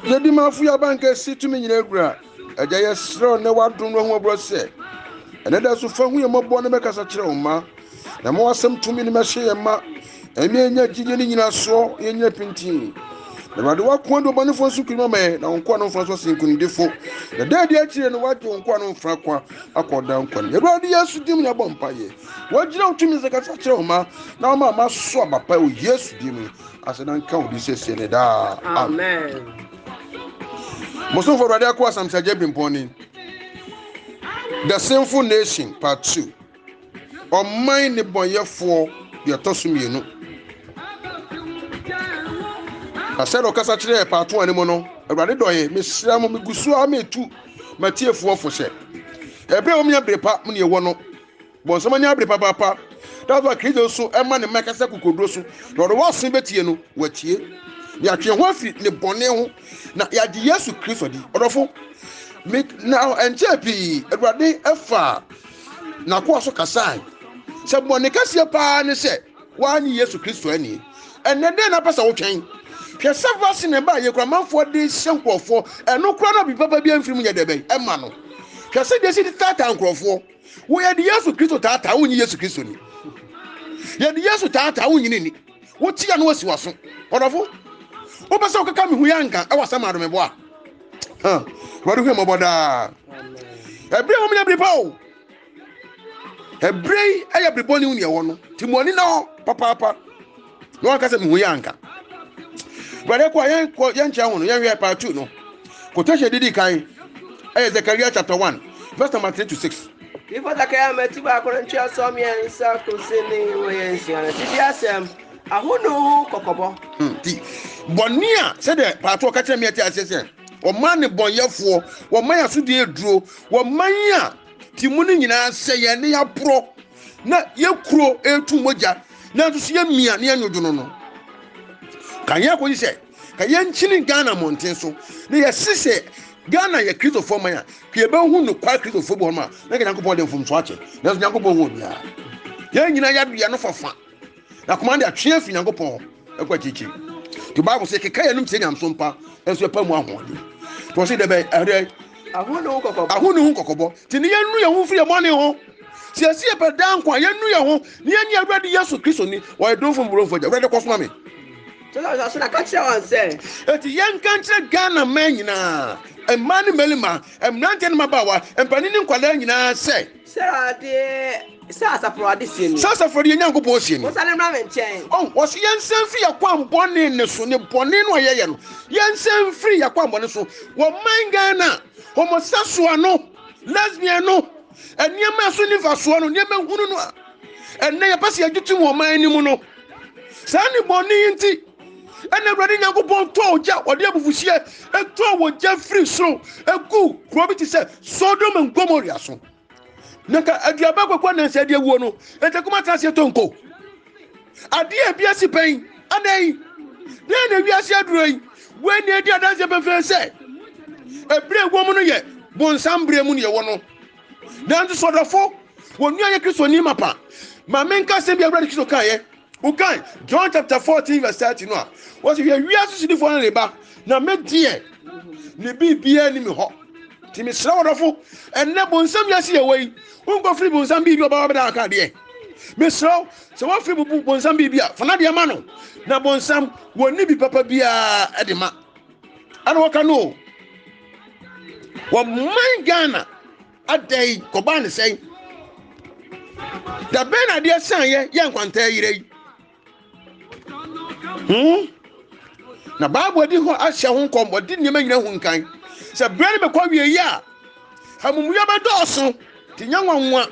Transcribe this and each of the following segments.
Yedi mafu ya banka situ mi nyina gura agya ye sro ne wadon no ho bro se ene da so fa hu ye mobɔ ne bɛkasa kyerɛ wo ma na mo asɛm tumi ne mɛhye ye ma emi enya gigye ne nyina so ye nya pintin na wade wakɔ do bɔne fo so kirima me na onko no fo so sinkunidefo na da dia kyerɛ no wade onko no mfra kwa akɔda nkɔ ne Awurade Yesu dim na bɔ mpaye wagyina utumi se kasa kyerɛ wo ma na ma ma so abapa o Yesu dim asena nka wo di sese ne da Amen. Most for Radia Kwa Sam Sajabin Pony. The Sinful Nation, Part 2. On mine the boy for your Tosumino. I said, Ocasatre, Part 2 animono. A radidoye, Miss Ramon Gusua me too, Mattia for share. A bell me a brepa, money a one. Bonsamania brepa papa. That's what Credo so a man in Macasaku could do so. Nor was Simbetiano, what ye. Ya twe ho afi ne bɔne ho na ya de Yesu Kristo di odofo now enche pi Awurade efa na ko so kasai se bɔne kase pa ne se wani Yesu Kristo ani enne de na pasa wo twɛn hwɛ savasi ne ba ye kramanfo de hyenkrofo eno kra na bi papa bi amfirim nya debɛn ema no hwɛ se de si tata nkrofo wo ye de Yesu Kristo tata wo nyi Yesu Kristo ni ye de Yesu tata wo nyi ni wo tia no wasi waso odofo o pese o kaka mi hu yanka e wasa ma do me bo a wadu hu mo boda ebre o mi ebre pa o ebre e ebre bo ni hu ne wo no timoni na papa no aka se mi hu yanka wade ko yan cha hu no yan wi part 2 no quotation didi kan e Zechariah chapter 1 verse number 3 to 6 Before the Kayama Tiba Korentia Somi and Sako Sini Wayansiana Tibiasem Ahono Kokobo ti bonia said the part 2 catch me at assessment o man bonyefo o man asudi eduro o man ya timuni nyina se ye ne ya pro na ye kuro etu moja na so ye mia ne anyodono no kan ya ko yise kan ye nchini Ghana monten so ne ye sise Ghana ye Kristo for man ya ke be hu no kwa Kristo for bo ma na ke Nyankopɔ de fom so ache na so Nyankopɔ hu bia ye nyina ya bia no fafa na command atwe afi Nyankopɔ ekwa chichi the Bible say keka yanum tie nyam so mpa enso pa mu ahode to say de be ere Ahono kokobo ti ne yanu ye hu firi amone ho si asi e pe dan kwa yanu ye ho ne yani Awurade Yesu Kristo ni wo edon fom bro fo ja Awurade kosoma me so na catch one say eti yen kantre Ghana man nyina emani melima emnante ne mabawa empani ne nkwala nyina say Sasa for addition. Sasa for the Nyankopɔ sie ni. What's an environment change? Oh, was yensen fi yakwa mbɔne ne so ne bɔne no ayɛ no. Yensen fi yakwa mbɔne so. Wo man Ghana, homosexual no, lesbian no, eniema so ni fa so no, niema hunu no. Enne ya pase ajutu wo man ni mu no. Saa ni bɔne nti. Ene Awurade Nyankopɔ to oja, ɔde abufuhie, eto wo ja free so, egu kuro bi ti sɛ Sodom and Gomorrah so. Naka aduaba kwakwa na nsa de wuo no etekuma transie tonko ade abiasi pen adai na wiase aduro yi weni edi adanse befe se ebre wo mu no ye bonsam bre mu ne ye wo no na nso sodofo wonu aye Kristo ni mapa ma menka se bia Awurade Kristo kan ye ukan John chapter 14 verse 30 no a wo se wiase sidifo na reba na medie ne bibia ni me ho timi sra wodofo enne bonsam wiase ye wei ungo free bonsam bibi oba bada aka de mesro se wo free bonsam bibi a fana de ma no na bonsam woni bi papa bia e de ma ana wo kanu wo man Ghana adai koba ne sei da bena de san ye nkwanta yire na Bible di ho ahye ho nkombo di nyema nyina hu nkan se brane be kwa wie ya hamumuya be doso ti nyanwanwa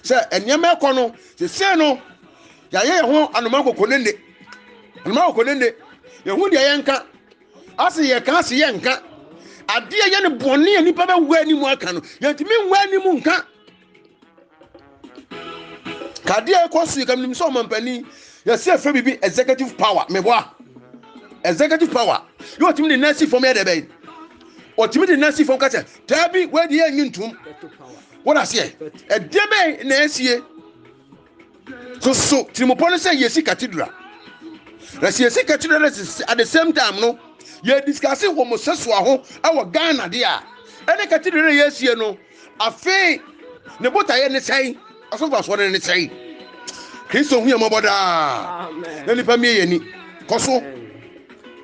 se enyema ekọ no se no ya ye ho anoma kokonende ye hu de ye nka ase ye ka ase ye nka ade ye ne bone ani pa be wa ni mu aka no ye ntimi wa ni mu nka kade e kosu kam nim so mampani ye se fe bibi executive power me boa executive power you otimi ni nasi for me de be otimi ni nasi for kacha tabi we de ye nyintum what I say e de be na esie so timopo no say yesi cathedral na si esi kachire at the same time no ye discuss homosexual ho awo Ghana de a ene kachire ye sie no afi ne botaye ne sai asofa so ne sai Kristo hu yamaboda Amen. na nipa mi ye ni koso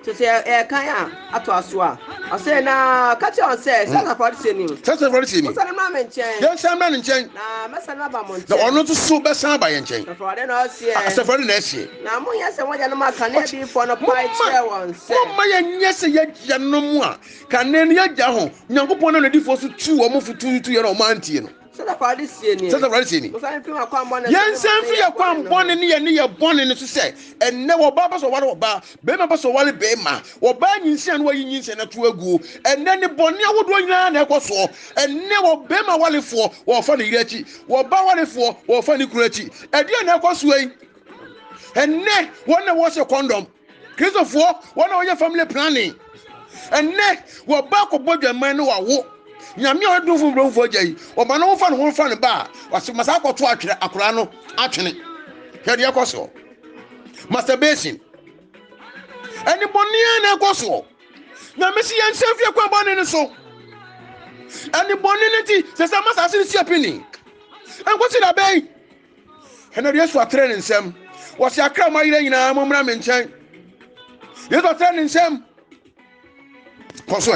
So say kan ato aso a say na catch on say sasa for the ni sasa for the ni so na ma nchen ye san ma nchen na mesa na ba mo nchen na ono to so be san ba ye nchen so for the no say asa for the na sie na mo yese mo ja no ma kan e di for no pai che won say ma ye nyese ye gya no mu a kan ne ye gya ho nyankopon na di fo so tu o mo futu tu ye no ma antie no sasa for the ni sasa for the ni mo san fi ma kwa mo na yen san fi ye kwa mbone ne ye bone ne so se enne wo ba so wale wo ba be ma ba so wale be ma wo ba nyinsia no wayi nyinsia na to aguo enne ne bone awodo nyina na ekoso enne wo be ma wale fo wo fa ne yirachi wo ba wale fo wo fa ne kurachi ede na ekoso yi enne wona wo se condom Christopher wona wo ye family planning enne wo ba ko bodwaman ne wawo nyame o du fu bro fu agai o ba no wo fa ne ho fa ne ba wase masa akoto atwere akora no atwene hwede ekoso masturbation any bonia na ekoso na mesi yan sefie kwa bone ne so any bonia ti se sa masa se si apini enkosi da bei hena Yesu atre ne nsem wase akra ma yire nyina momra me nchen Yesu atre ne nsem koso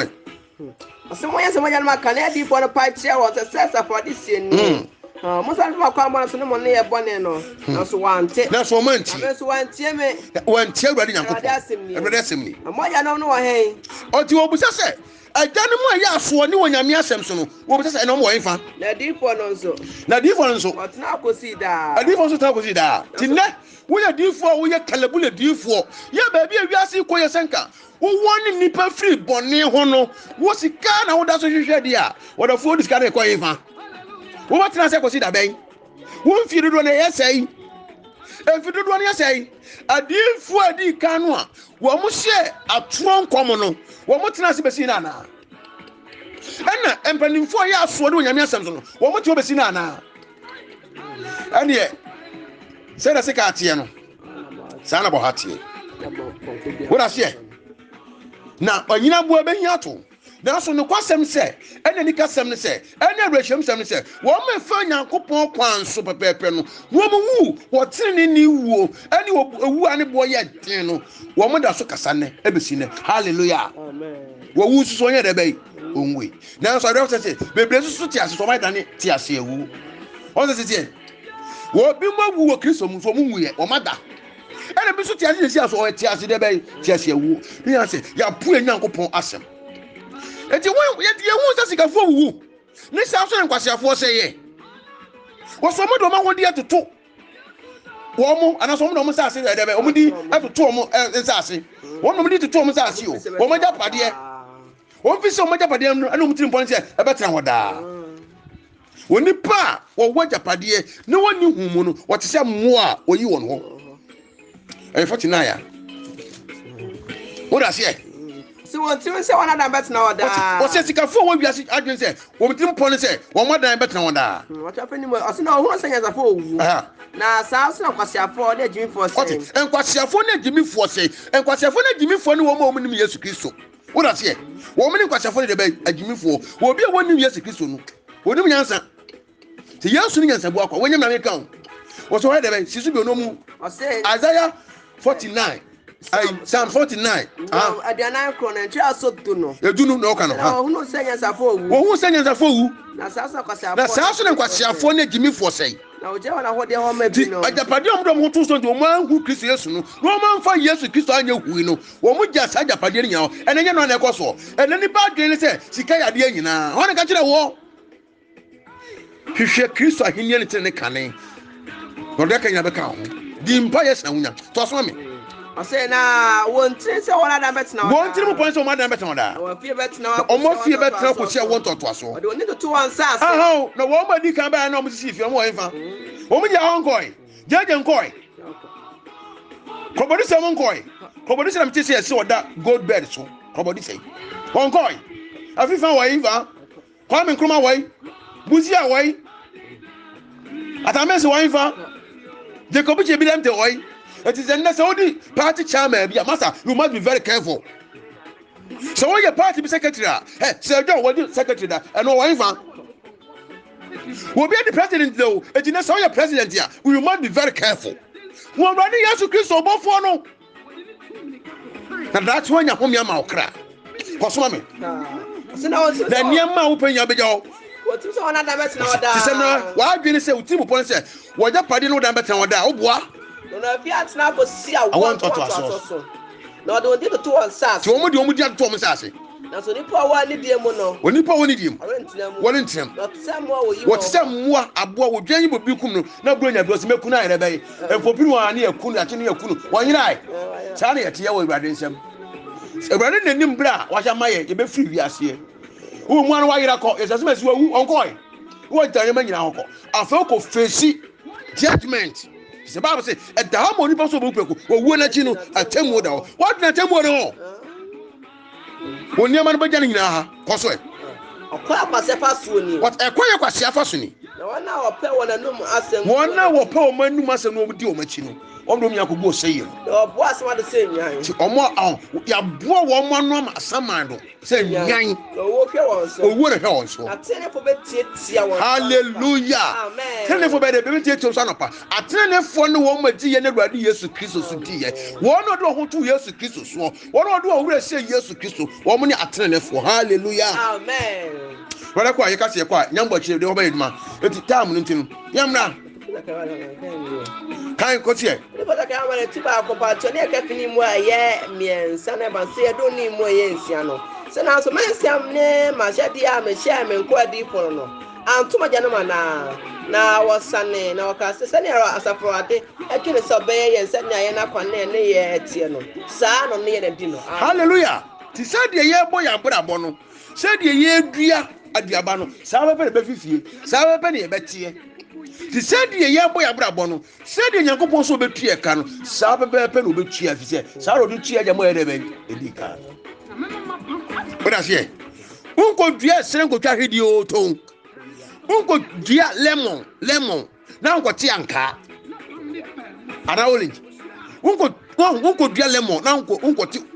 so mo yese mo ja no ma kan e di for no pai che won say sasa for this ni mo san fi ma kwa mo so no mo ne ye bone no na so wante na so manti na so wante me wanti awurade nyankopon awurade asem ni mo ja no no wa hen o ti obusa se agane mu aye aso ni wonyame asem so no obusa se eno mo yinfa na di for no so na di for nso o tna akosi da adi for nso ta kosi da ti ne wo ye di for wo ye kalabule di for ye ba bi awiase ko ye senka wo woni nipa free bone ho no wo sika na wo da so hwehwe dia wo da fo diska na ko yinfa wo batena se kosi da ben wo mfi dodo na ye sei emfi dodo na ye sei adi fu adi kanu a wo mo hye atron kom no wo mo tena se besi na na ena empanimfo ya aso de onyame asem so no wo mo te obesi na na ene se da se ka atie no sana bo hatie wo da hye na onyina bu ebehia to na so ne kwasem se ene ni kasem ne se ene awreham sem ne se wo me fa nyankopon kwan so pepepe no wo mo wu wo tene ni wuo ene wu ane bo ye den no wo mo da so kasa ne ebesi ne hallelujah amen wo wu so onye de bai onwe na so de se bebre so ti ase so mai dane ti ase ewu o se ti wo bi mo wu wo Kristo mu so mu wu ye o mada ene bi so ti ase si aso o ti ase de bai ti ase ewu bi ase ya pu nyankopon asem eti wo ye hu se sika fo wu ni sa so nkwasiafo se ye wo so mo do ma ho de atoto wo mo ana so mo do mo sa ase de be o mo di atoto mo sa ase wo mo di atoto mo sa ase o wo mo ja pade wo fi se mo ja pade ana mo tiri mpon se e betena ho da woni pa wo ja pade ne woni hu mu no wo te se mo a oyi won ho 49 wo da se so won ti se wana da bet na oda o se sika fo wo wiase adwen se wo mti mpon se wo mo dan bet na oda o ta fe ni mo o se na hu sanya za fo wu na sa so na kwasiafo de jimi fo se okay enkwasiafo na jimi fo se enkwasiafo na jimi fo ni wo mo ni Yesu Kristo wo da se wo mo ni kwasiafo ni de be ajimi fo wo bi wo ni Yesu Kristo no wo ni nyansa ti Yesu ni nyansa bu akwa wo nyam na me kan wo so de be sisu bi no mu o se Isaiah 49 Psalm 49 adiana kro na ntwa so tu no edunu na oka no ha hu no sanya za fo wu wo hu sanya za fo wu na sa so kwasiafo na sa so na kwasiafo na jimi fo sei na o je wana ho de ho ma bi no ajapade omdo mo tu so nti o ma hu Kristo Yesu no no ma mfa Yesu Kristo anya hui no wo mu ja sa ajapade nya ho ene nya no na ekoso ene ni ba dwen se sika yade anyina ho ne ka kire wo hwehwe Kristo ahenia ne tene kane no de ka nya be ka ho di mpa yes na wunya to so me o se na won ti se wana da bet na won ti mo point so ma da bet na da o fie bet na o mo fie bet na ko sia won to aso o de oni to wan sa se aha na wo ma di kan ba na o mo si fie mo yin fa o mo ja honkoi jeje nkoi kobodi se mo nkoi kobodi se na mti se se oda gold bed so kobodi se honkoi afifa wa yin fa kwa me nkruma wa buzia wa atamese wa yin fa Jacob che bi dem te oi It is necessary party chairman be a master. You must be very careful. So when your party be secretary, hey, Sir John, what you secretary that? And no one will be the president though. It is necessary your president here. You must be very careful. One running yes to Christ or both no. And that's when you home your mouth crack. What's me? Then your mouth open your video. What is on another person? Why didn't say with Timu Point say, what your party know that better on that? Oh, boy. No, if you had now go see, I want to also. No, don't do the two on Sass. You want to do Thomas Assy. Now, so you power one idiom. When you power him, what in him? Not some more. What some more about what Jenny would be Kuno, no bring your blood, make Kuna and for people near Kuna, near Kuno. One night, Charlie at Yahweh Radism. A brother named Bra, what am I? You be free, yes, here. Who one why you call is as much as you uncle. What diamond in uncle? A folk of face judgment. The Bible says, at the harmony possible people, or one at you at Temodo. What not Temodo? When your man began in a cosway. What a quiet was Yafasuni. One hour per one and no ask them 1 hour per man, you must know do machine. On the Yakubo say you. What's what the same? Or more, ya bore 1 room as some man say, Yang, or what a also. Hallelujah. Tell for better, baby, to Sanapa. I tell you for no woman, and everybody years to Christus. 1 or 2 years to Christus. 1 or 2 already say years to Christus. 1 minute I tell you for hallelujah. Amen. But I quite, you can't say quite, young but you obeyed ma. It's time into Yamna. Can't coach here. But I can't want to buy a company. I can't finish more. Yeah, me and Son of say I don't need more Yensiano. So now, so my Sam name, my Shadia, my Shaman, quite deep for no. I'm too much gentleman now. Was Sunday, now, cast the Sunday as a Friday. I can't disobey and send me up on near Tiano. Son on near the dinner. Hallelujah. She said the year boy, I put a bono. Said the year, dear, at the Abano. Saba Penny, Saba Penny, a betty. He said the year boy Abrabono, said the young couple so betray a can, Saba Pen will be cheer, he said, Sarah do cheer your mother, Edica. But I say, Uncle dear, Senko Tahidio tongue. Uncle dear lemon, now got Tianka. An orange. Uncle dear lemon, now Uncle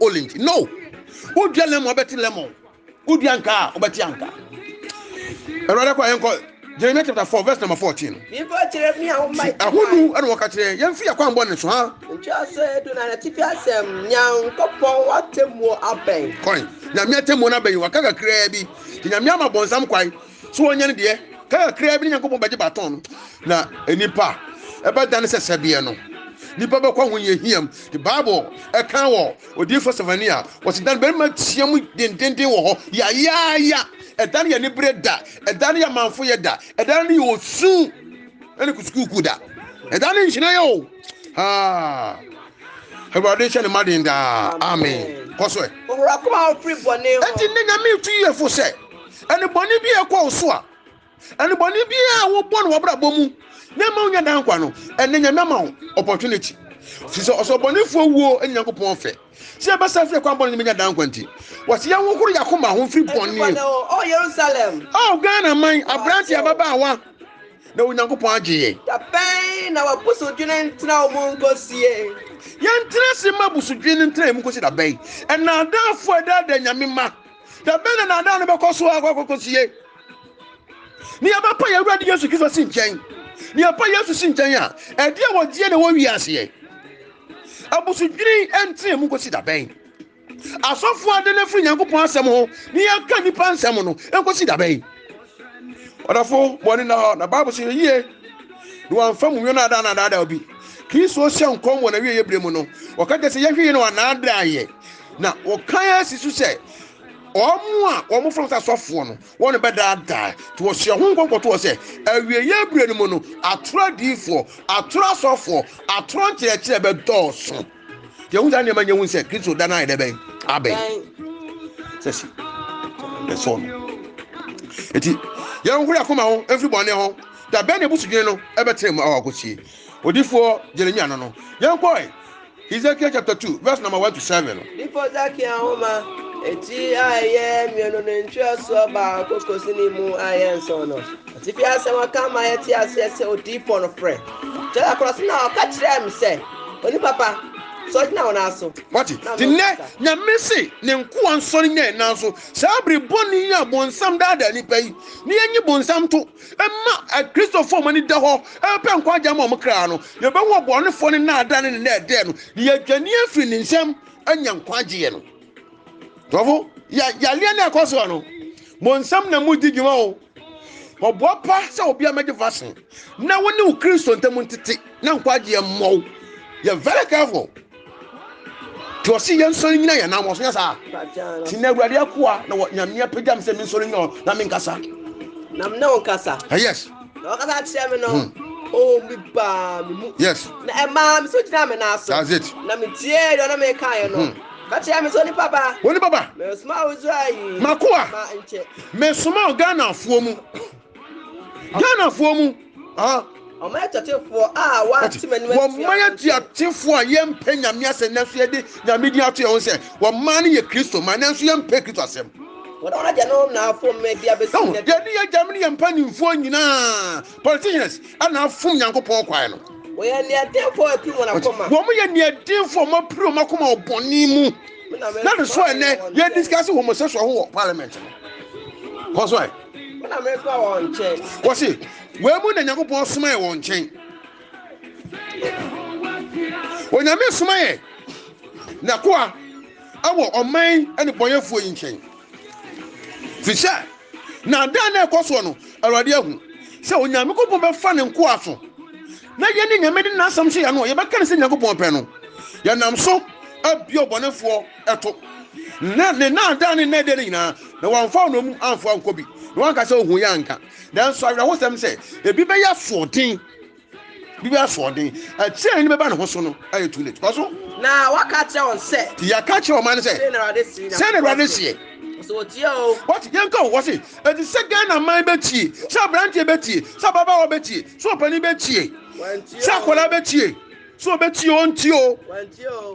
orange. No, who dear lemon, Betty lemon, who Dianka, or Betianka. Another quite Jeremiah chapter 4, verse number 14. You got to me out my who and walk at young fear quite bonnet, huh? Just said, do not tip yourself, young couple, what more up bank. Coin. Namia Mona Bay, Waka crabby, Yama bon some quite. So, young dear, Kaka crabby and couple by baton. Now, a nipa, about Danis Sabiano. Nipa when you hear him, the Bible, a cow, or dear for Savania, was done very much young, then war, ya. A Dania ni bread that, a Dania man for your da, a Dania will soon, and it could school good that. A Dania Chinayo. Ah, her radiation and muddy in the army. Cosway. Or I come out free for name. I didn't mean 2 years for say. And the bonny be a quo swa. And the bonny be a one wabra bomu. Nemonia Danquano, and then your mamma opportunity. She's also bonny for war and young ponfe. See a best African company in Danquanti. What's young Yakuma who free pony? Oh, Jerusalem. Oh, Ghana, mine, a branch of Baba. No, Yanko Ponji. The pain our pussy didn't now won't go see. Yan Tracy Mabusu didn't tell him the bay. And now, therefore, that then Yamima. The Ben and Adan about Kosoa. Near Papa, you ready to give us in chain. Near Paya to Sintaya, and dear what Jenna will be as here. Abusu Green and Tim who could see the bay. I saw for the free young Pansamo, near Candy Pansamono, and could see the bay. What a fool, one in the Bible says, yeah. You are from Yonada and that'll be. Kiss was young come when a real Bremono, or can't say, you know, another year. Now, what Kayas is to say? Or more from that soft one about that to a home to us, a real Bremono, a trade for, a trust of for, a tronty about doors. The old animal you will say, Kids will deny the bank. Abbey says, that's all. It is young, we are come home, everybody home. That Benny Busino ever tell me our good see. Or before Jeremiah, young boy, Ezekiel chapter 2, verse number 1 to 7. Before Zakia. I am your interest about Cosinimu. I am so no. If you ask them, come, I see so deep on a friend. Tell across now, catch them, say. Oni papa. So now na so. What? The ne nyamese ne nko ansori nya na so. Sabri boni ya bonsam dada ni pai. Ni enyi bonsam to. Emma Christopher mani da ho. E pe nko agya ma mo kra no. Ye be wo bone fo ne na ada ne na ede no. Ye dwane afiri ne nsam anya nko agye no. Tofo ya lia na ekoso no. Bonsam na mu digima o. Obopa se obi amage vaccine. Na woni u Christo ntam ntete na nko agye mo. You very careful. To see young son in a was yes, Tinegua Aqua, no what Yamia Pidam said, Miss Solino, Namincasa. Nam no casa. Yes. No, that's seven. Oh, me bam. Yes. And ma'am, so damn an ass. That's it. Namitia, don't make kind. But I am only papa. Only papa. Small was right. Makua. Mesuma Ghana Fomu. Ghana Fomu. O ma tete for what men wo maya tete for yem penya miase na so yede nyamedi ato ye won se wo man ye Kristo man na so yem pe Kristo asem wo don aja no na afom me dia besi ne de ye jamni yem panimfo nyina politicians ana afom Nyankopon kwai no wo ye ne de for api wona koma wo mo ye ne de for mo pro makoma oboni mu na so ene ye discuss homosexual ho parliament no cause why na me ko won che wo see we mu na Nyankopon soma ye won chen onyame soma ye na kwa awo oman ene bonyefo yi chen fisha na dan na ekoso no awrade ahu se onyame kopon be fa ne nko aso na ye ne nyame de na asam hye ya no ye be kan se Nyankopon pe no ya nam so abi obonefo eto na ne na dan ne na de nyina na wan fa no mu anfo ankobi no wan ka se ohun ya nka dan so awra ho sem se ebi be ya soden bi be soden a tie ni be ba ne ho so no aye too late so na waka che on se ya ka che o man se se na rade si so tio what yanko what say e se Ghana man be tie sa brantie be tie sa baba wo be tie so pani be tie sa kola be tie so be tie on tio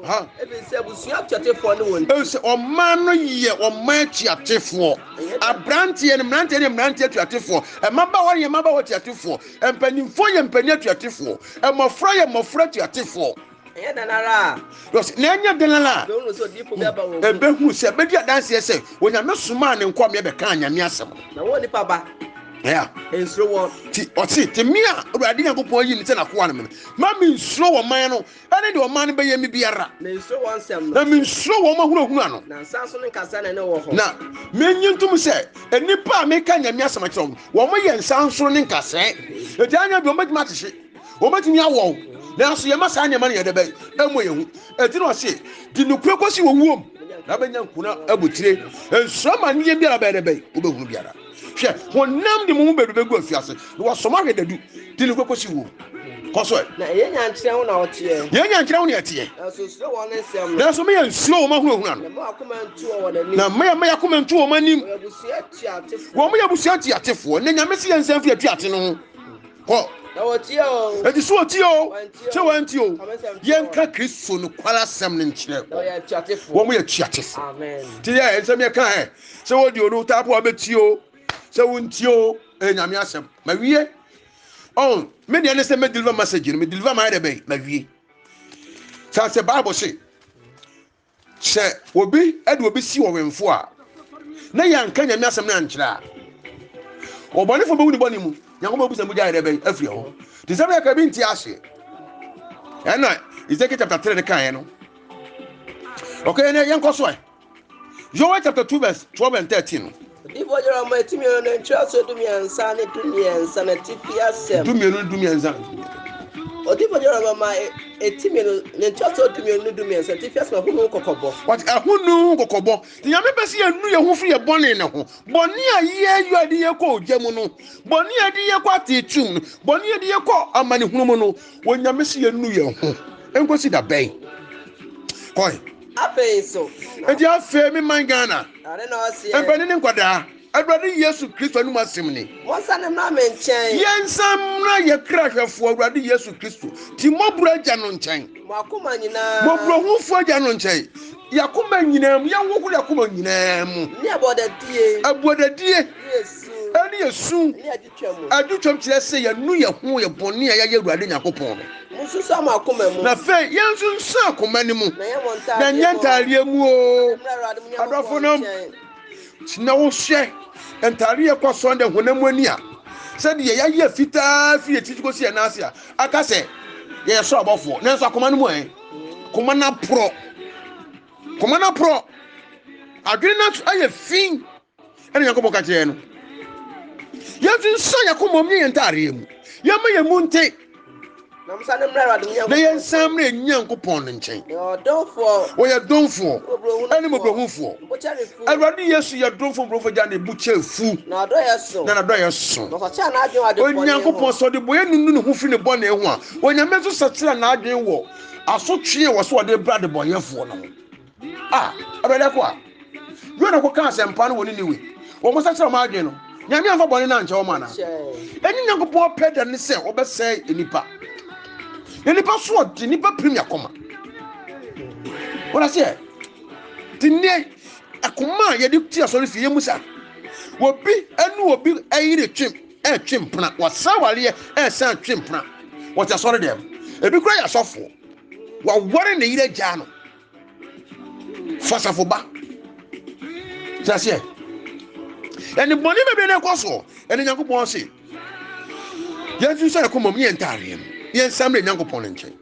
ha e be se busia twatefo ne won e se o man no ye o man tiatefo abrantie ne mrantie twatefo e maba wo ye maba wo tiatefo e mpanimfo ye mpania twatefo e mofra ye mofra twatefo ya danara los na nya danara be unu so dipo be ba wo e be hu se be dia danse se onyame soma ne nkom ye be ka anyame asem na wo ni papa yeah ensro wo ti me a Awurade Nyankopon yi ni se na koa no me ma me nsro wo man no ene de wo man no be ye me biara na ensro wo nsem no na me nsro wo ma hunu ano na nsanso ne kasa na ne wo ho na me nyintum se enipa me ka nyame asem kire wo mo ye nsanso ne nkasa e ti anya bi o magima tehye o matimi awo na so ye masa anya ma ne ye de be emo ye hu e ti no se di no kwekosi wo wuom na benya nkuna abutire ensro ma ne ye biara be de be wo be hunu biara hwe wonam de mu bedu begu afiase wo soma hwedadu di ne kwekosi wo koso na ye nya nkyere ho na otie ye nya nkyere ho na etie so so wo ne nsem na so me ye nsuro wo ma hunu ano na ma akoma ntu wo na ni na me yakoma ntu wo manim abusia tiatefo wo me abusia tiatefo ne nyame se ye nsam fi atiate no ho ho na otie o edi so otie o che wanti o ye nka Kristo no kwala sem ne nkyere na ye tiatefo wo me ye tiatefo amen ti ye nsam ye kan se wo di oru tapo abeti o se wonti o nyame asem ma wie on me de ne se me deliver message me deliver my dey ma wie se Bible say se obi ade obi si wo wenfo a na ya nka nyame asem na nkyera obonefo be wuni boni mu Nyankopon bu se mu jaire dey afri ho ti se be ka bi nti ahye na Ezekiel chapter 3 de kan no okay ne yankoso ai Joel chapter 2 verse 12 and 13 Divo jara ma etimi no ntraso dumiansa ne dumiansa na tipiasem dumiansa Odivo jara ma etimi no ntraso dumiansa tipiasem hunu kokobo what hunu kokobo ti yame pese ye nu ye hu fri ye bone ne ho bone a ye yu ade ye ko ogyamu no bone ade ye ko atitum no bone ade ye ko amane hunu mu no wonyame se ye nu ye ho enkosi da ben koi afen so edi afe mi man Ghana are na osie empani ne nkwada Awurade Yesu Kristo anu masem ni wonsa ne na menchen yensam na ye krahwefo Awurade Yesu Kristo ti mobura gya no nchen makoma nyina moburo hufo gya no nchen yakoma nyinam ya wokuru yakoma nyinam ni abodadie Yesu ani Yesu ni aditwam adutwam kire se ye nu ye ho ye bone a ya Awurade Nyankopon no musu sama akoma mu na fe yensu nsa akoma ni mu na ye monta na nyantare mu o adofo no na wo hye entare kwa sonde honam ani a said ye ya fitaa fi etitiko si na ase a aka se ye so abofo na nso akoma no mu koma na pro adwene na aye fin ene yakobo ka je no yensu nsa yakoma mu nyantare mu yama ye mu nte na musa ne mra rade na yensamre nyankopon nchen yo donfo wo ye donfo ene mobrohufo awrade yesu ye donfo brofo ja na buche fu na do yeso na do yeso no cha na adwen ade pon nyankopon so de boye nunu ne hu fi ne bone hu a onyame so satira na adwen wo asotwe wo so de brade boyefo no abele ko a yo na ko kan sempa no woni niwe wo mo satira ma adwen no nyame anfa bone na nche wo mana eni nyankopon peda ne se obese enipa enipa so di nipa premier koma wala se tinne akoma ye di ti asori fi yemusa wobi enu obi ayire twem pna wasawale san twem pna wata sori dem ebi kura ya sofo wa wore ne yire gya no fasafo ba sase eni boni bebe na koso eni nyankopon se yensu se akoma mu ye ntare yen samre nyankopon nche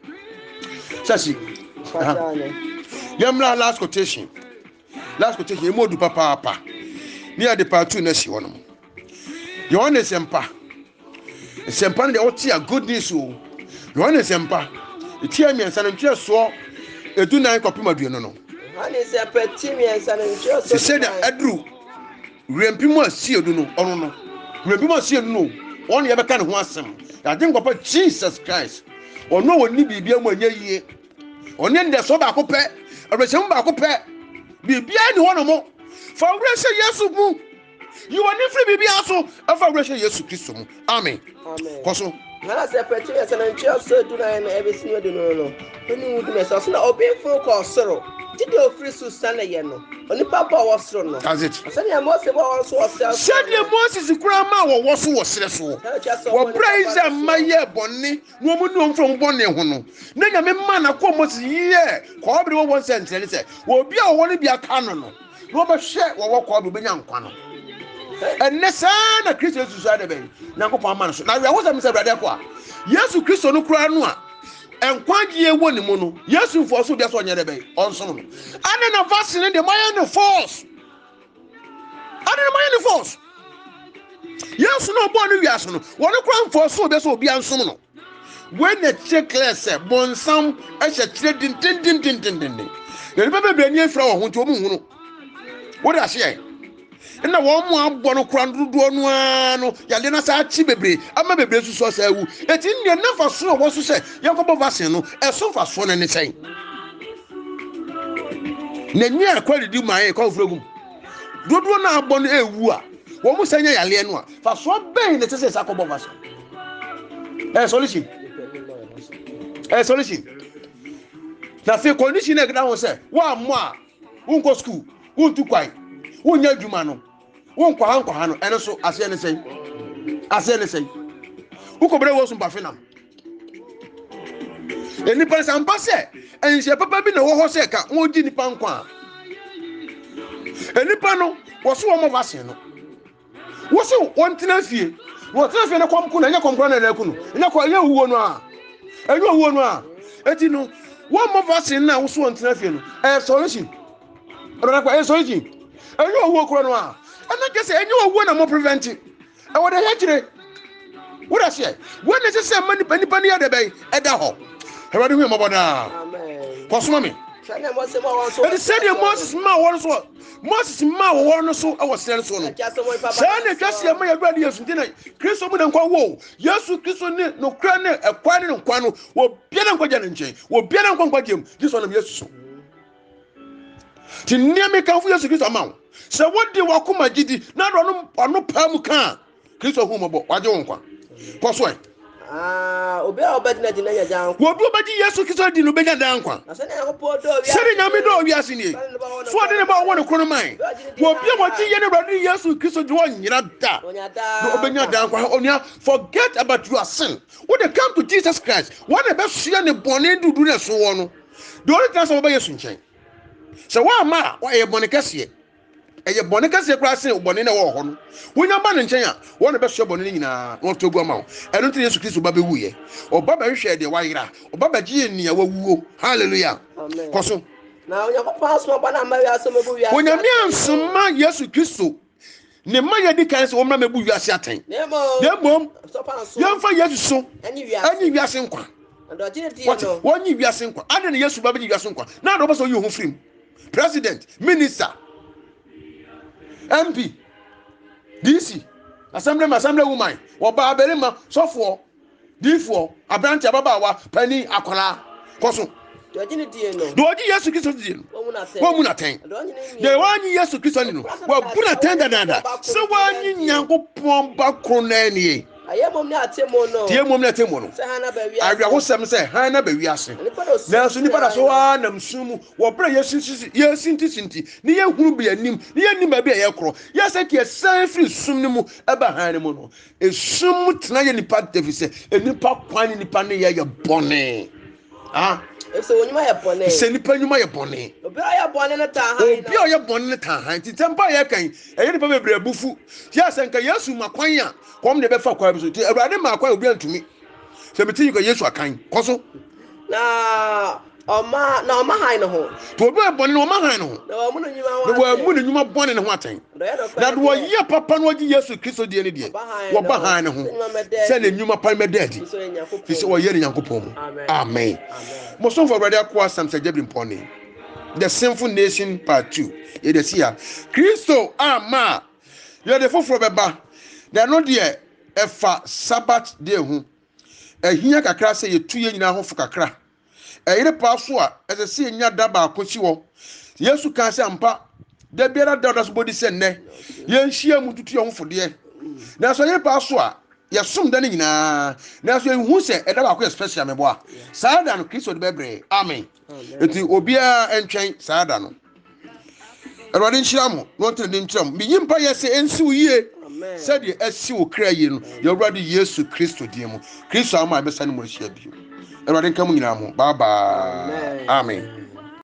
sase yamla last quotation emodu papa ni ade part 2 na si wono Yohane sempa ne otia good news o Yohane sempa etia miensa no ntwe so edunan kopima dueno no Yohane sempa etia miensa no ntwe so se da adru rempimo asiedu no ono no rempimo asiedu no ono ye beka ne ho asem ade ngopa Jesus Christ ono woni bibia mu anya yie ono nde so ba ko pe abesem ba ko pe bibia ni hono mo fa wrese Yesu mu you are free bibia so afa wrese Yesu Kristo mu amen koso na se petu ya sana nchi so du na ebe sinu de no oni wudu me so na obi fun ko soro tidi ofri su sana ye no oni papa wo soro no that's it sana Moses wo so wo said Moses kura ma wo so wo sere so wo praise amaye bonni no mu no mfom bonni ho no na nyame ma na ko Moses ye ko obi wo won sense se wo bi a wo ne bia ka no no no be hwe wo ko obi benya nkwa no enne sana Kristo Yesu sa de be nyankopon ama no so na we wo se brade ko a Yesu Kristo no kura no a enkwagye ewo ni mu no Yesu mfo so bia so nyere be onso no ane na vaccine de maye no force Yesu no bo no wiaso no won kura mfo so bia so bia nsom no when the check say bonsam e hye kire din ye be be ni afra wo ho nti o mu hu no wo da hye na wo mu abọ no kura dodo no ano yale na sa chi bebre ama bebre su so sa wu eti ne nafa so wo so se yakobo vaccine no e so fa so ne sen na nyi akwali di mai ko frogum dodo na abọ no ewu a wo mu sanya yale no a fa so ben ne se yakobo vaccine solution na fe condition e gda ho se wa mo a unko school untu kwai wonya adwuma no wonkwa ha no ene so ase ne sei ukobre wo so mbafena eni pare sampa se enhye papa bi na wo ho se ka won gi nipa nkwa eni pa no wo so wo mo vaccine no wo so won tena fie ne kwamku na nya kwamku na na ku no nya kwa ye wuwo no a eti no wo mo vaccine na wo so won tena fie no solution ora kwa solution enyo owo kro no a ana kese enyo owo na mo prevent e wo de hekire wo da se wo ne se manipa ni ya de be e da ho e wa de hu mo boda amen kosoma me sana Moses ma won so e said Moses ma won so e wo sere so no sana twase ma ya gba de Yesu ntina Kristo mu de nkwa wo Yesu Kristo ni no kra ne ekwa ne nkwa no wo bia na nkwa ja ne nchen wo bia na nkwa jem this one Yesu so ti niame kan fu Yesu Kristo ma se wodi wakoma gidi na do no pa mu kan Kristo hu mo bo waje won kwa koso obi a obedina di na nya dan wo bi obedi Yesu Kristo di no benya dan kwa na se na yakopɔ do wi sɛde nyame dɔ wiase nie so ɔde ne ba ɔwɔ ne kono man wo bi a wɔgye yɛ ne Awurade Yesu Kristo di wɔnyera da na obenya dan kwa onua forget about your sin when they come to Jesus Christ when they be sua ne bɔne dudu ne so wɔ no the only time sɛ wɔbɛyɛ su nkyɛn sɛ wɔama wɔyɛ bɔne kɛseɛ ɛyɛ bɔne kɛseɛ koraa sɛ bɔne na ɛwɔ hɔ no wonya ba ne nkyɛn a wɔn na bɛsua bɔne no nyinaa na wɔto agu ama wo ɛno nti Yesu Kristo ba bɛwuyɛ ɔba bɛhwehwɛ deɛ wayera ɔba bɛgye yɛ nea wawuo hallelujah kɔ so na Onyankopɔn asoma ba na ma wiase mɛbu wiase Onyame ansoma Yesu Kristo ne ma yɛ di kan sɛ wɔn na mɛbu wiase atɛn na mmom yɛmfa Yesu so ɛnyi wiase nkwa wɔnyi wiase nkwa ade ne Yesu ba bɛgye wiase nkwa na ade wɔbɛ sɛ ɔyi ho firim president minister MP DC assembly woman oba aberima sofo difo abrante ababaawa pani akola koso dojini die no doji Yesu Kristo die no wo mu na ten de wanyi Yesu Kristo ni no wo bu na ten dada se wanyi Nyankopɔn ba kro na nie ayemom ne atemo no tie mom na atemo no se hana ba wi awia ho sem se hana ba wi ase na so nipa da so wa nam sum wo bra yesinti ne ye huru bi anim ne ye nim ba bi ye kro ye se ke san free sum ne mu eba han ne mu no esum tena ye nipa defi se enipa kwan nipa ne ye bone so wonyuma ye bone se nipa nyuma ye bone obi a ye bone ne ta han obi a ye bone ne ta han ti tempa ye kan eye nipa bebre abufu ya se nka Yesu makwan a kom ne be fa kwa bi so ti Awurade makwan obi antumi se meti ko Yesu akan koso na oma han no ho to obi e bone no oma han no ho na wa mu no nyuma bone ne ho aten na do ye papa no gi Yesu Kristo die ne die wo ba han ne ho se ne nyuma pa me dadi fi se wo ye Nyankopɔn mu amen mo so for Awurade akwa sam se jabri mpone the sinful nation part 2 ye de sia Kristo ama ye de foforo beba na no de efa Sabbath day hu ehia kakra se ye tu ye nyina ho fo kakra eyire pa so a ese se nya da ba akochi wo Yesu kan se ampa da biara da so bodi se nne ye nhia mu tutu ye ho fode na so ye pa so a ye som da ne nyina na so ehu se eda ba ko special me boa saada no Kristo de bebre amen eti obia entwen saada no Awurade nhyira mo no ntene ne nkyram bi yimpa ye se ensi wo yie said ye esi wo kra yie no ye Awurade Yesu Kristo die mu Kristo ama be sane mo hia bio Awurade nka mo nyina mo bye bye amen